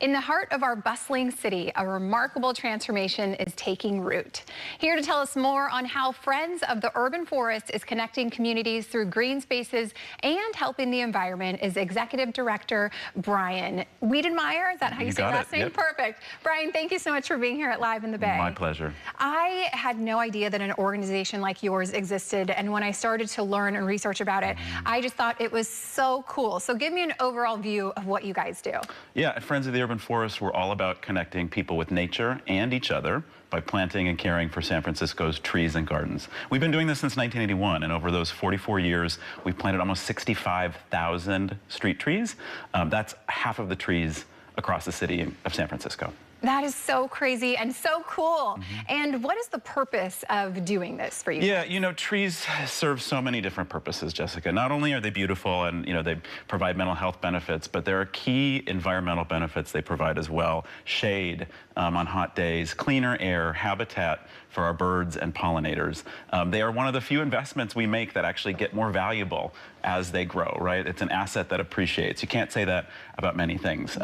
In the heart of our bustling city, a remarkable transformation is taking root. Here to tell us more on how Friends of the Urban Forest is connecting communities through green spaces and helping the environment is Executive Director Brian Wiedenmeier. Is that how you say your last name? Yep. Perfect. Brian, thank you so much for being here at Live in the Bay. My pleasure. I had no idea that an organization like yours existed, and when I started to learn and research about it, I just thought it was so cool. So give me an overall view of what you guys do. Yeah, at Friends of the Urban Forest, we're all about connecting people with nature and each other by planting and caring for San Francisco's trees and gardens. We've been doing this since 1981, and over those 44 years, we've planted almost 65,000 street trees. That's half of the trees across the city of San Francisco. That is so crazy and so cool. And what is the purpose of doing this for you? Yeah, you know, trees serve so many different purposes, Jessica. Not only are they beautiful and, you know, they provide mental health benefits, but there are key environmental benefits they provide as well. Shade on hot days, cleaner air, habitat for our birds and pollinators. They are one of the few investments we make that actually get more valuable as they grow, right? It's an asset that appreciates. You can't say that about many things.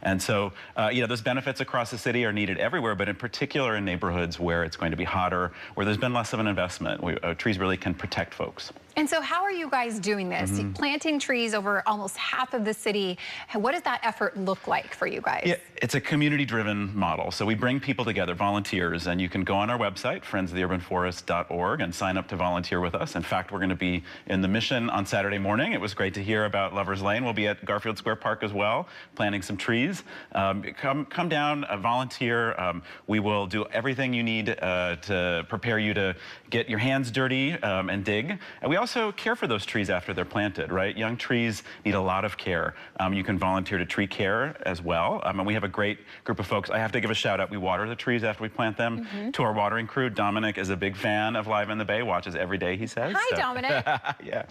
And so, you know, those benefits across the city are needed everywhere, but in particular in neighborhoods where it's going to be hotter, where there's been less of an investment. Trees really can protect folks. And so how are you guys doing this? Planting trees over almost half of the city. What does that effort look like for you guys? Yeah, it's a community-driven model. So we bring people together, volunteers, and you can go on our website, friendsoftheurbanforest.org, and sign up to volunteer with us. In fact, we're going to be in the Mission on Saturday morning. It was great to hear about Lover's Lane. We'll be at Garfield Square Park as well, planting some trees. Come down, volunteer. We will do everything you need to prepare you to get your hands dirty and dig. And we also care for those trees after they're planted, right? Young trees need a lot of care. You can volunteer to tree care as well. And we have a great group of folks. I have to give a shout out. We water the trees after we plant them. To our watering crew, Dominic is a big fan of Live in the Bay, watches every day, he says. Hi, Dominic. Yeah.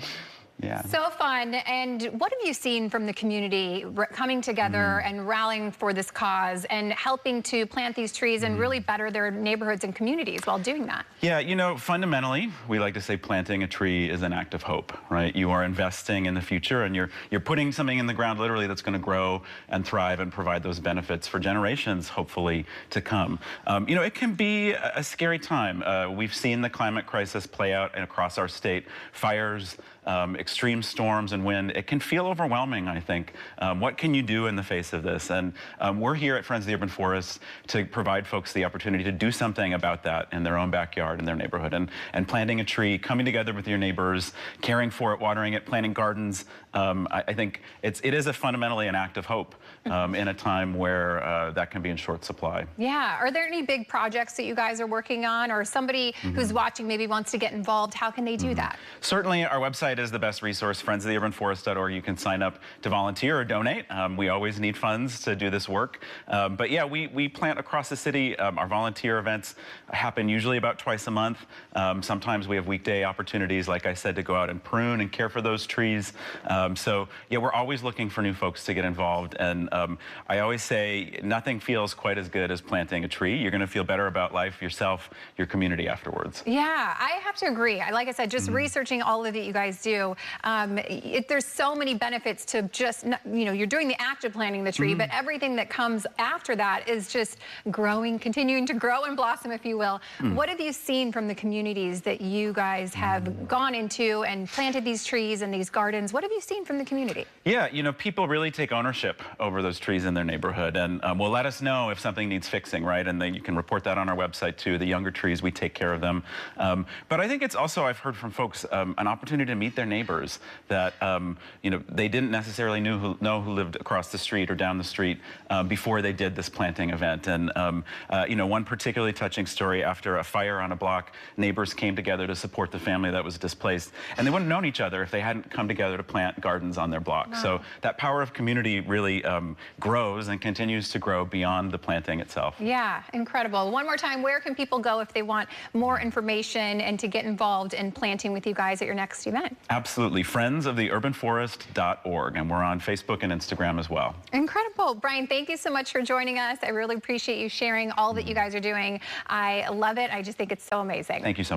Yeah. So fun. And what have you seen from the community coming together and rallying for this cause and helping to plant these trees and really better their neighborhoods and communities while doing that? Yeah, you know, fundamentally, we like to say planting a tree is an act of hope, right? You are investing in the future, and you're putting something in the ground literally that's going to grow and thrive and provide those benefits for generations, hopefully, to come. You know, it can be a scary time. We've seen the climate crisis play out across our state. Fires, extreme storms and wind. It can feel overwhelming, I think. What can you do in the face of this? And we're here at Friends of the Urban Forest to provide folks the opportunity to do something about that in their own backyard, in their neighborhood. And planting a tree, coming together with your neighbors, caring for it, watering it, planting gardens. I think it is fundamentally an act of hope in a time where that can be in short supply. Yeah. Are there any big projects that you guys are working on, or somebody who's watching maybe wants to get involved? How can they do that? Certainly, our website is the best resource, friendsoftheurbanforest.org. You can sign up to volunteer or donate. We always need funds to do this work. But yeah, we plant across the city. Our volunteer events happen usually about twice a month. Sometimes we have weekday opportunities, like I said, to go out and prune and care for those trees. So yeah, we're always looking for new folks to get involved. And I always say nothing feels quite as good as planting a tree. You're going to feel better about life, yourself, your community afterwards. Yeah, I have to agree. Like I said, just researching all of it you guys do, there's so many benefits to just, you know, you're doing the act of planting the tree, but everything that comes after that is just growing, continuing to grow and blossom, if you will. What have you seen from the communities that you guys have gone into and planted these trees and these gardens? What have you seen from the community? Yeah, you know, people really take ownership over those trees in their neighborhood, and will let us know if something needs fixing, right? And then you can report that on our website too. The younger trees, we take care of them. But I think it's also, I've heard from folks, an opportunity to meet their neighbors that you know, they didn't necessarily know who lived across the street or down the street before they did this planting event. And you know, one particularly touching story, after a fire on a block, neighbors came together to support the family that was displaced, and they wouldn't have known each other if they hadn't come together to plant gardens on their block. Wow. So that power of community really grows and continues to grow beyond the planting itself. Yeah, incredible. One more time, where can people go if they want more information and to get involved in planting with you guys at your next event? Absolutely. friendsoftheurbanforest.org, and we're on Facebook and Instagram as well. Incredible. Brian, thank you so much for joining us. I really appreciate you sharing all that you guys are doing. I love it. I just think it's so amazing. Thank you so much.